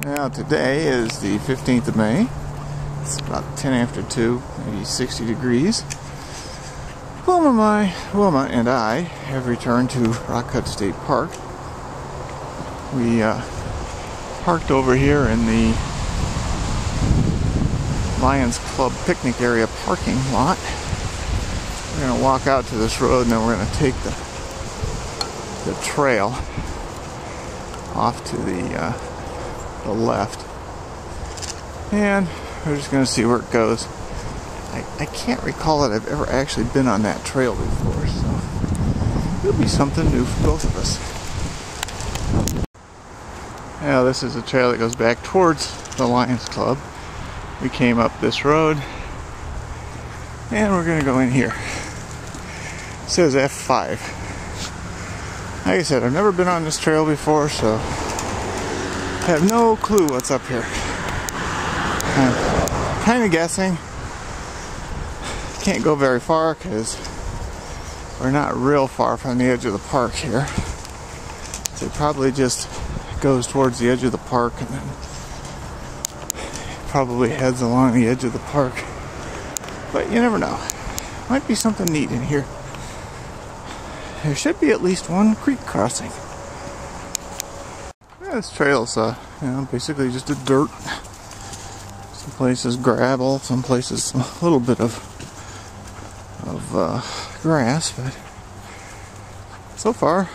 Now today is the 15th of May. It's about 10 after 2, maybe 60 degrees. Wilma and I have returned to Rock Cut State Park. We parked over here in the Lions Club picnic area parking lot. We're going to walk out to this road and then we're going to take the trail off to the left. And we're just going to see where it goes. I can't recall that I've ever actually been on that trail before, so it'll be something new for both of us. Now this is a trail that goes back towards the Lions Club. We came up this road and we're going to go in here. It says F5. Like I said, I've never been on this trail before, so I have no clue what's up here. I'm kind of guessing. Can't go very far because we're not real far from the edge of the park here. So it probably just goes towards the edge of the park and then probably heads along the edge of the park. But you never know. Might be something neat in here. There should be at least one creek crossing. Yeah, this trail's basically just a dirt. Some places gravel, some places a little bit of grass, but so far,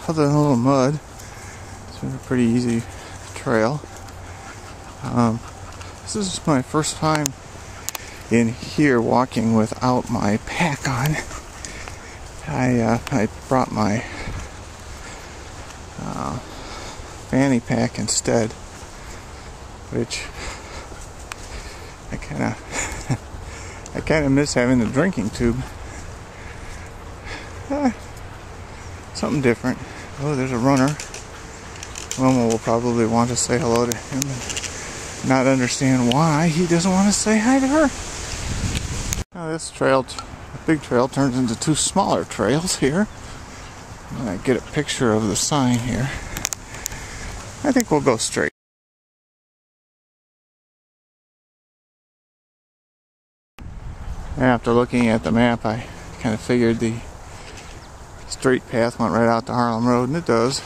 other than a little mud, it's been a pretty easy trail. This is my first time in here walking without my pack on. I brought my fanny pack instead, which I kind of miss having the drinking tube. Something different. Oh, there's a runner. Wilma will probably want to say hello to him and not understand why he doesn't want to say hi to her. Now this trail, the big trail, turns into two smaller trails here. I'm going to get a picture of the sign here. I think we'll go straight. After looking at the map, I kind of figured the straight path went right out to Harlem Road, and it does.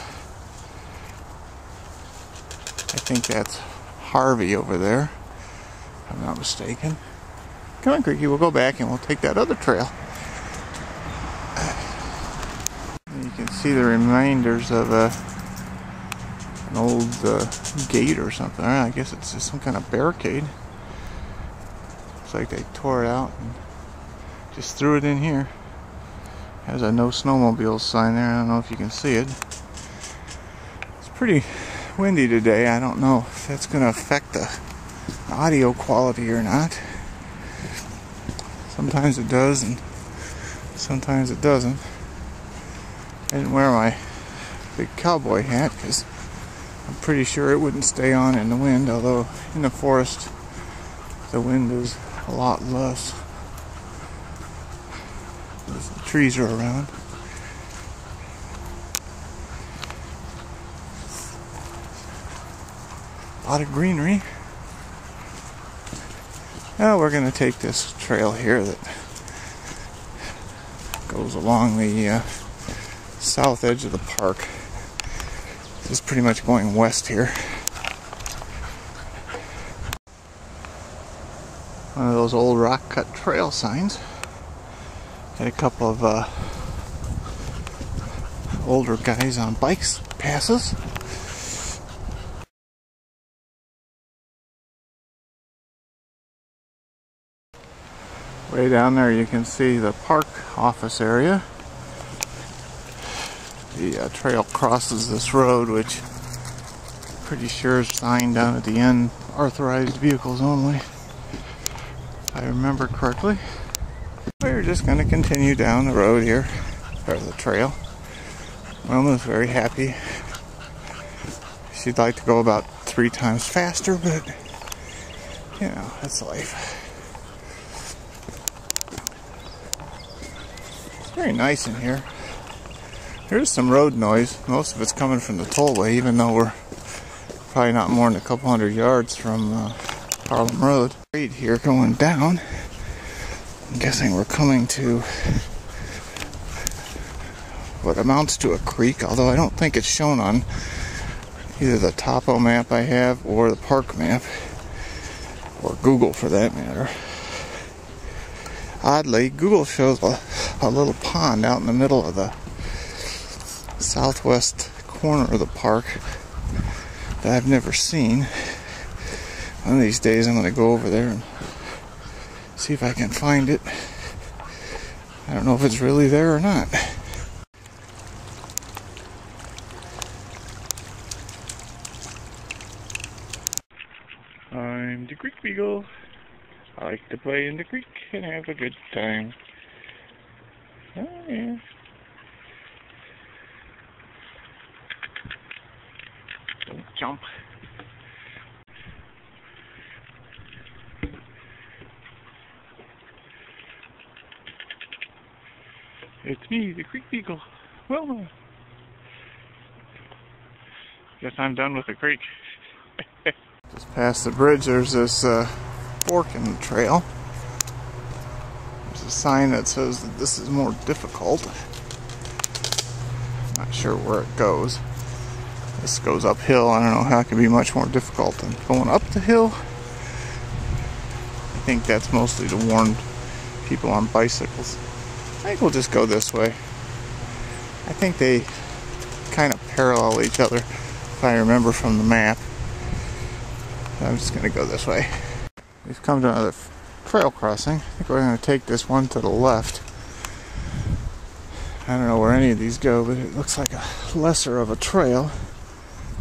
I think that's Harvey over there, if I'm not mistaken. Come on, Creaky, we'll go back and we'll take that other trail. And you can see the reminders of an old gate or something. I guess it's just some kind of barricade. Looks like they tore it out and just threw it in here. Has a no snowmobiles sign there. I don't know if you can see it. It's pretty windy today. I don't know if that's going to affect the audio quality or not. Sometimes it does and sometimes it doesn't. I didn't wear my big cowboy hat because I'm pretty sure it wouldn't stay on in the wind, although in the forest the wind is a lot less. The trees are around. A lot of greenery. Now we're going to take this trail here that goes along the south edge of the park. This is pretty much going west here. One of those old Rock Cut trail signs. Had a couple of older guys on bikes pass us. Way down there you can see the park office area. The trail crosses this road, which I'm pretty sure is signed down at the end, authorized vehicles only, if I remember correctly. We're just going to continue down the road here, or the trail. Wilma's very happy. She'd like to go about 3 times faster, but you know, that's life. It's very nice in here. There's some road noise. Most of it's coming from the tollway, even though we're probably not more than a couple hundred yards from Harlem Road. Right here going down. I'm guessing we're coming to what amounts to a creek, although I don't think it's shown on either the topo map I have or the park map, or Google for that matter. Oddly, Google shows a little pond out in the middle of the southwest corner of the park that I've never seen. One of these days I'm going to go over there and see if I can find it. I don't know if it's really there or not. I'm the Creek Beagle. I like to play in the creek and have a good time. Oh yeah. Don't jump. It's me, the Creek Beagle. Well, guess I'm done with the creek. Just past the bridge, there's this fork in the trail. There's a sign that says that this is more difficult. Not sure where it goes. This goes uphill. I don't know how it can be much more difficult than going up the hill. I think that's mostly to warn people on bicycles. I think we'll just go this way. I think they kind of parallel each other, if I remember from the map. I'm just going to go this way. We've come to another trail crossing. I think we're going to take this one to the left. I don't know where any of these go, but it looks like a lesser of a trail.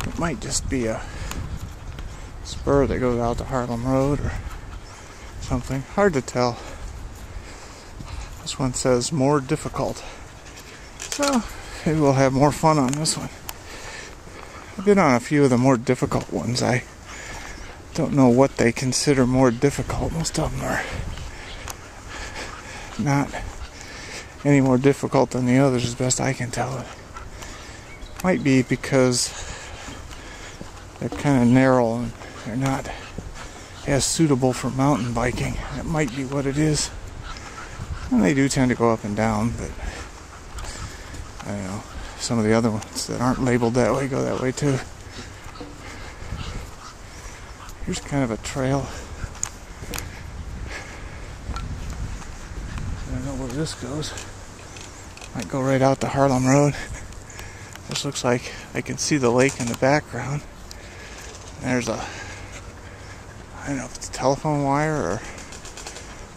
It might just be a spur that goes out to Harlem Road or something. Hard to tell. This one says more difficult. So maybe we'll have more fun on this one. I've been on a few of the more difficult ones. I don't know what they consider more difficult. Most of them are not any more difficult than the others, as best I can tell. It might be because they're kind of narrow and they're not as suitable for mountain biking. That might be what it is. And they do tend to go up and down, but I don't know. Some of the other ones that aren't labeled that way go that way too. Here's kind of a trail. I don't know where this goes. Might go right out to Harlem Road. This looks like I can see the lake in the background. There's a, I don't know if it's a telephone wire or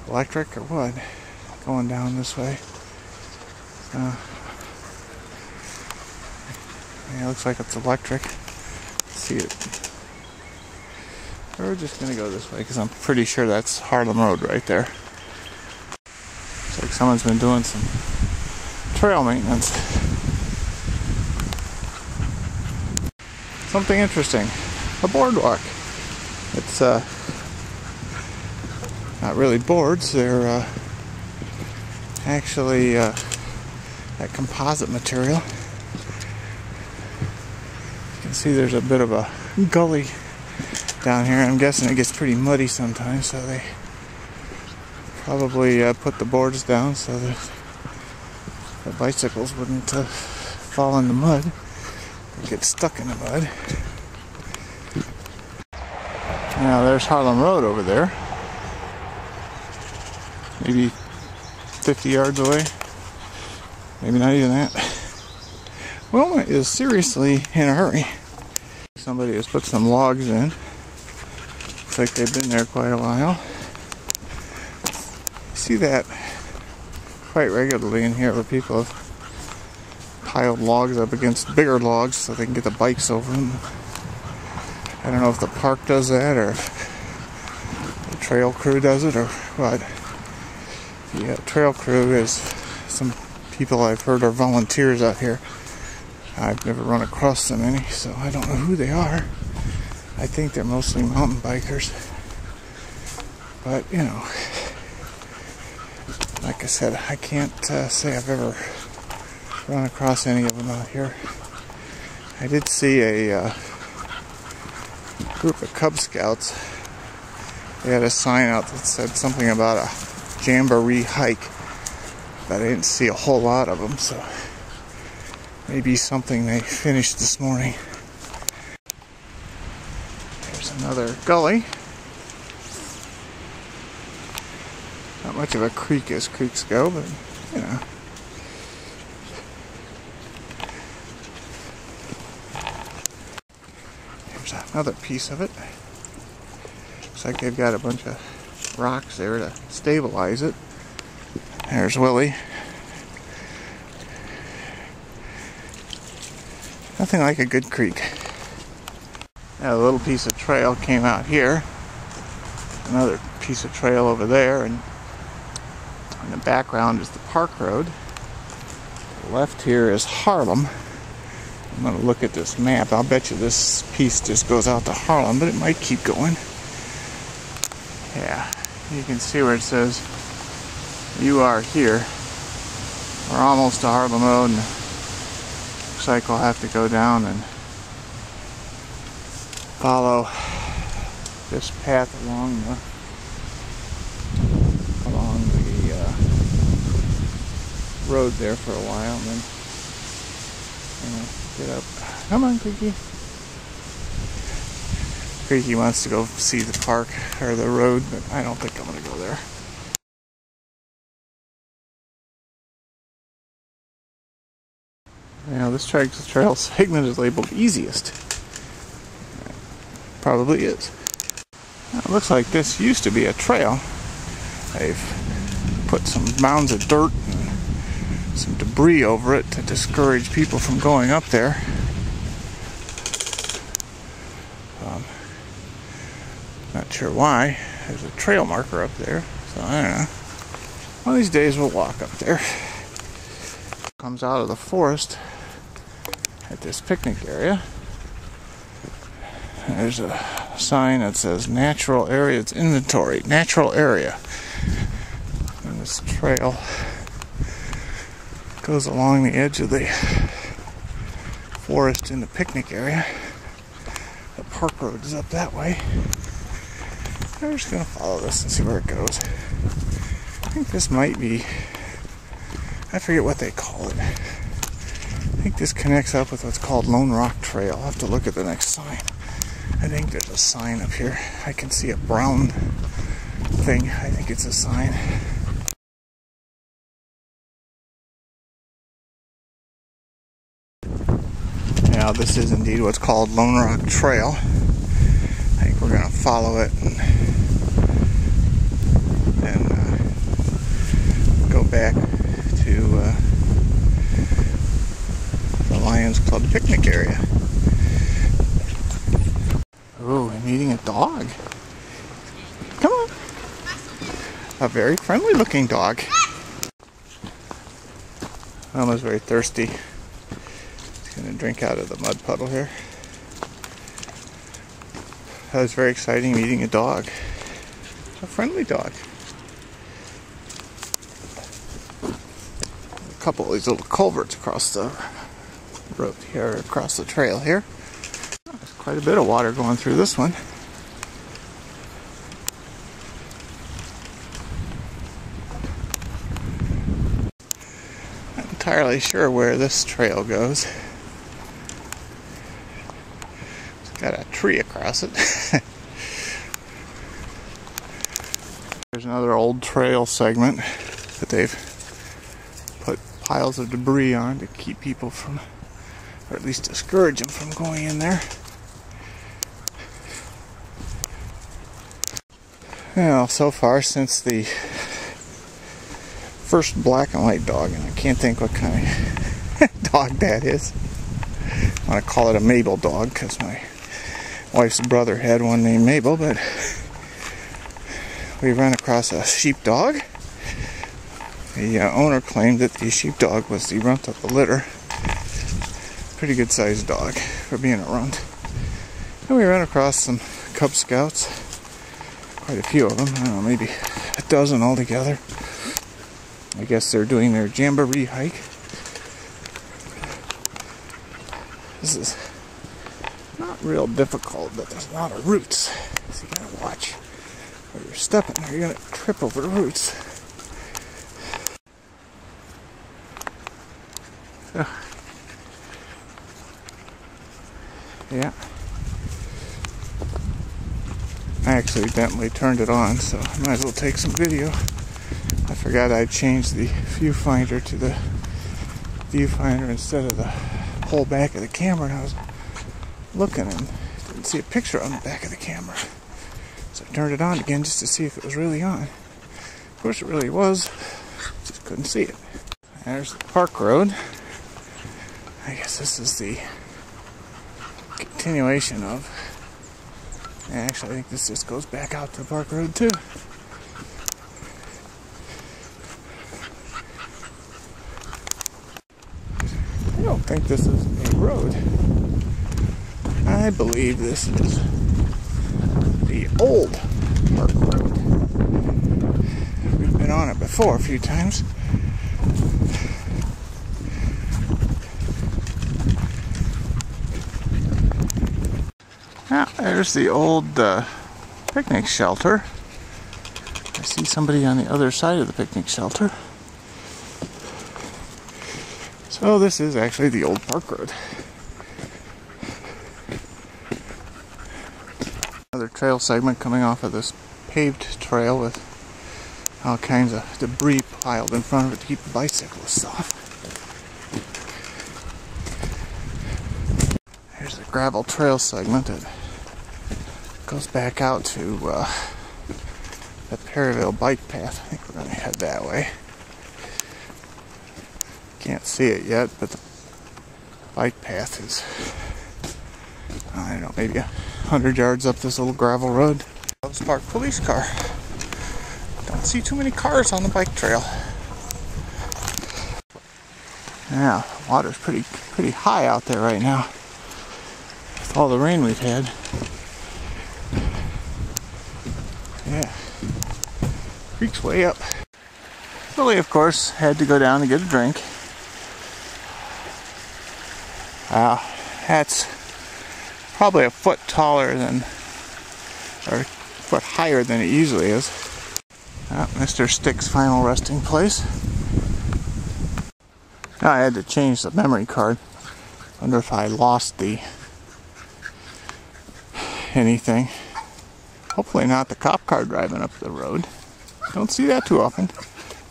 electric or what, going down this way. Yeah, it looks like it's electric. Let's see it. We're just going to go this way because I'm pretty sure that's Harlem Road right there. Looks like someone's been doing some trail maintenance. Something interesting. A boardwalk. It's not really boards. They're actually that composite material. You can see there's a bit of a gully down here. I'm guessing it gets pretty muddy sometimes, so they probably put the boards down so that the bicycles wouldn't fall in the mud or get stuck in the mud. Now there's Harlem Road over there, maybe 50 yards away, maybe not even that. Wilma is seriously in a hurry. Somebody has put some logs in. Looks like they've been there quite a while. You see that quite regularly in here where people have piled logs up against bigger logs so they can get the bikes over them. I don't know if the park does that or the trail crew does it or what. The trail crew is some people I've heard are volunteers out here. I've never run across them any, so I don't know who they are. I think they're mostly mountain bikers. But, you know, like I said, I can't say I've ever run across any of them out here. I did see a group of Cub Scouts. They had a sign out that said something about a jamboree hike, but I didn't see a whole lot of them, so maybe something they finished this morning. There's another gully. Not much of a creek as creeks go, but you know. Here's another piece of it. Looks like they've got a bunch of rocks there to stabilize it. There's Willie. Nothing like a good creek. Now a little piece of trail came out here. Another piece of trail over there, and in the background is the Park Road. To the left here is Harlem. I'm going to look at this map. I'll bet you this piece just goes out to Harlem, but it might keep going. Yeah, you can see where it says, "You are here." We're almost to Harlem Road, and looks like we'll have to go down and follow this path along the road there for a while, and then get up. Come on, Creaky. Creaky wants to go see the park or the road, but I don't think I'm going to go there. Now this trail segment is labeled easiest. Probably is. Now, it looks like this used to be a trail. They've put some mounds of dirt and some debris over it to discourage people from going up there. Not sure why. There's a trail marker up there, so I don't know. One of these days we'll walk up there. Comes out of the forest at this picnic area. There's a sign that says natural area. It's inventory, natural area. And this trail goes along the edge of the forest in the picnic area. The Park Road is up that way. We're just going to follow this and see where it goes. I think this might be, I forget what they call it. I think this connects up with what's called Lone Rock Trail. I'll have to look at the next sign. I think there's a sign up here. I can see a brown thing. I think it's a sign. Now this is indeed what's called Lone Rock Trail. I think we're going to follow it and go back to the Lions Club picnic area. Oh, I'm eating a dog. Come on. A very friendly looking dog. Almost very thirsty. Gonna drink out of the mud puddle here. That was very exciting meeting a dog. A friendly dog. A couple of these little culverts across the road here, across the trail here. There's quite a bit of water going through this one. Not entirely sure where this trail goes. Got a tree across it. There's another old trail segment that they've put piles of debris on to keep people from, or at least discourage them from going in there. Now, so far since the first black and white dog, and I can't think what kind of dog that is. I want to call it a Mabel dog because my wife's brother had one named Mabel, but we ran across a sheepdog. The owner claimed that the sheepdog was the runt of the litter. Pretty good sized dog for being a runt. And we ran across some Cub Scouts. Quite a few of them. I don't know, maybe a dozen altogether. I guess they're doing their jamboree hike. This is not not real difficult, but there's a lot of roots. So you gotta watch where you're stepping or you're gonna trip over the roots. So, yeah. I accidentally turned it on, so I might as well take some video. I forgot I changed the viewfinder to the viewfinder instead of the whole back of the camera, and I was looking and didn't see a picture on the back of the camera. So I turned it on again just to see if it was really on. Of course it really was, just couldn't see it. There's the park road. I guess this is the continuation of, actually I think this just goes back out to the park road too. I don't think this is a road. I believe this is the old park road. We've been on it before a few times. Now, there's the old picnic shelter. I see somebody on the other side of the picnic shelter. So this is actually the old park road. Another trail segment coming off of this paved trail with all kinds of debris piled in front of it to keep the bicyclists off. Here's the gravel trail segment that goes back out to the Perryville bike path. I think we're going to head that way. Can't see it yet, but the bike path is, I don't know, maybe 100 yards up this little gravel road. Loves Park police car. Don't see too many cars on the bike trail. Yeah, water's pretty high out there right now with all the rain we've had. Yeah, creek's way up. Billy, of course, had to go down to get a drink. That's probably a foot taller than, or a foot higher than it usually is. Mr. Stick's final resting place. Now I had to change the memory card. Wonder if I lost anything. Hopefully not the cop car driving up the road. Don't see that too often.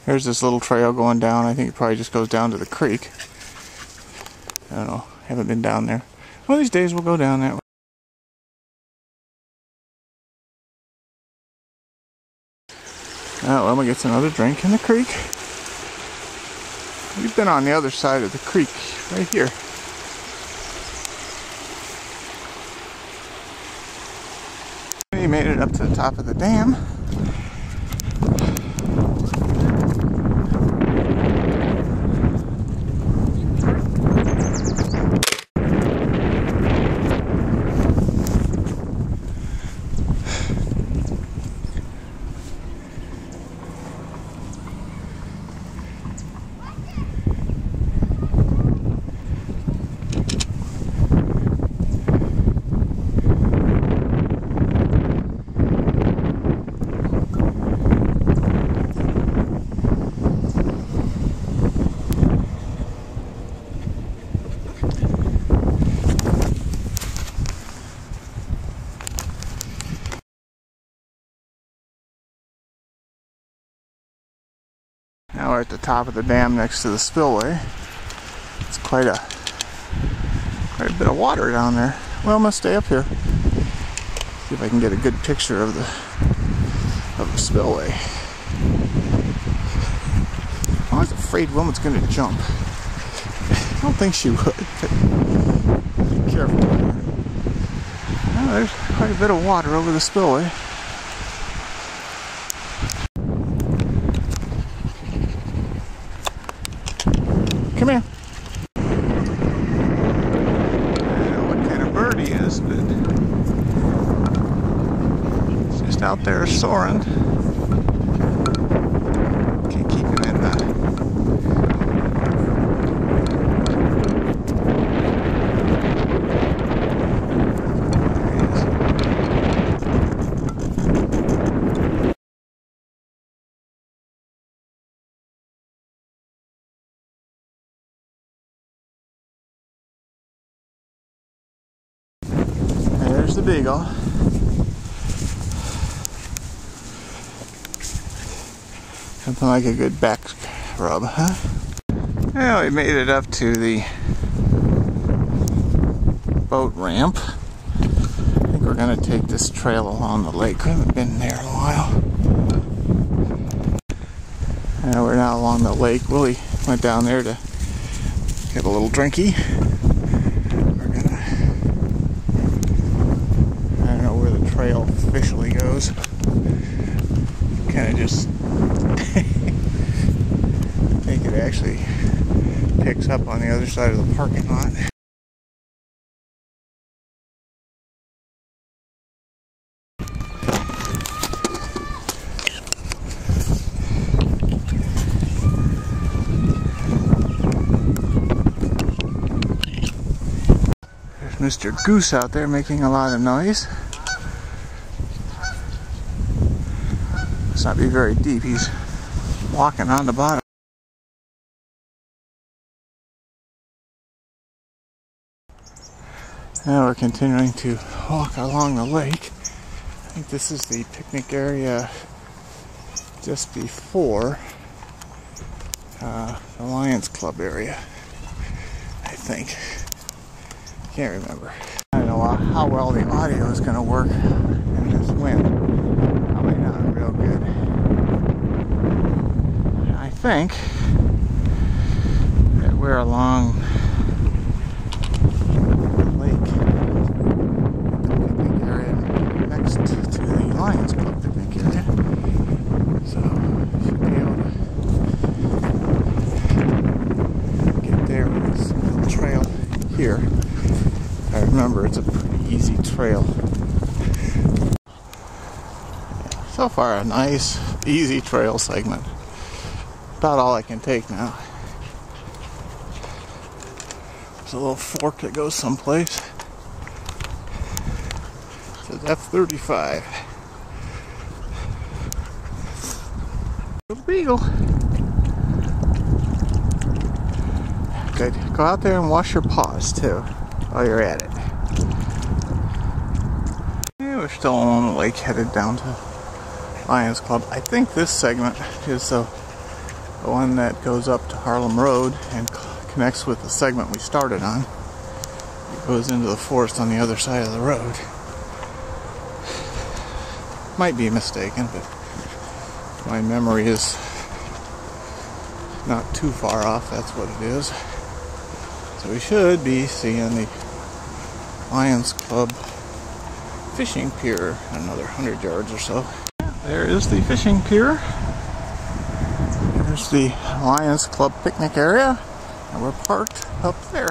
There's this little trail going down. I think it probably just goes down to the creek. I don't know. Haven't been down there. One of these days we'll go down that way. Oh, Emma gets another drink in the creek. We've been on the other side of the creek, right here. He made it up to the top of the dam. Now we're at the top of the dam next to the spillway. It's quite a bit of water down there. Well, I'm gonna stay up here. See if I can get a good picture of the spillway. I was afraid Wilma's gonna jump. I don't think she would, but be careful. Well, there's quite a bit of water over the spillway. Come here. I don't know what kind of bird he is, but it's just out there soaring. Can't keep him in Beagle. Something like a good back rub, huh? Well, we made it up to the boat ramp. I think we're going to take this trail along the lake. We haven't been there in a while. We're now along the lake. Willie went down there to get a little drinky. We're gonna, I don't know where the trail officially goes. Kind of just I think it actually picks up on the other side of the parking lot. There's Mr. Goose out there making a lot of noise. Must not be very deep. He's walking on the bottom. Now we're continuing to walk along the lake. I think this is the picnic area just before the Lions Club area, I think. Can't remember. I don't know how well the audio is going to work in this wind. Probably not real good. I think that we're along the lake, the picnic area next to the Lions Club picnic area. So should be able to get there with this little trail here. I remember it's a pretty easy trail. So far, a nice, easy trail segment. About all I can take now. There's a little fork that goes someplace. It says F-35. Little Beagle. Good. Go out there and wash your paws too while you're at it. Yeah, we're still on the lake headed down to Lions Club. I think this segment is the one that goes up to Harlem Road and connects with the segment we started on. It goes into the forest on the other side of the road. Might be mistaken, but my memory is not too far off. That's what it is. So we should be seeing the Lions Club fishing pier in another 100 yards or so. There is the fishing pier. There's the Lions Club picnic area, and we're parked up there.